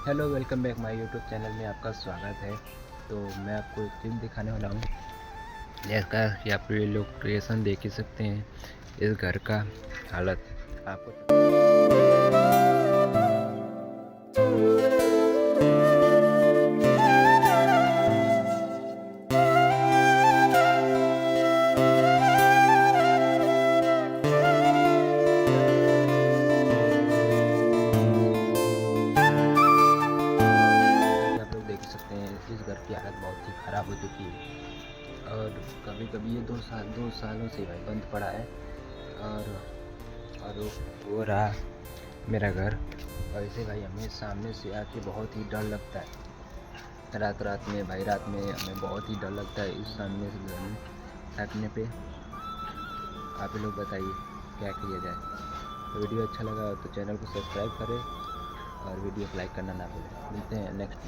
Hello, welcome back my YouTube channel में आपका स्वागत है। तो मैं आपको एक फिल्म दिखाने वाला हूँ, जैसा कि आप ये लोग क्रिएशन देख ही सकते हैं। इस घर का हालत आपको आप लोग देख ही सकते हैं। इस घर की हालत बहुत ही ख़राब हो चुकी है और कभी कभी ये दो सालों से भाई बंद पड़ा है। और वो रहा मेरा घर। और ऐसे भाई हमें सामने से आके बहुत ही डर लगता है। रात में भाई, रात में हमें बहुत ही डर लगता है इस सामने से घर में ताकने पे। आप ही लोग बताइए क्या किया जाए। तो वीडियो अच्छा लगा तो चैनल को सब्सक्राइब करें और वीडियो को लाइक करना ना भूलें। मिलते हैं नेक्स्ट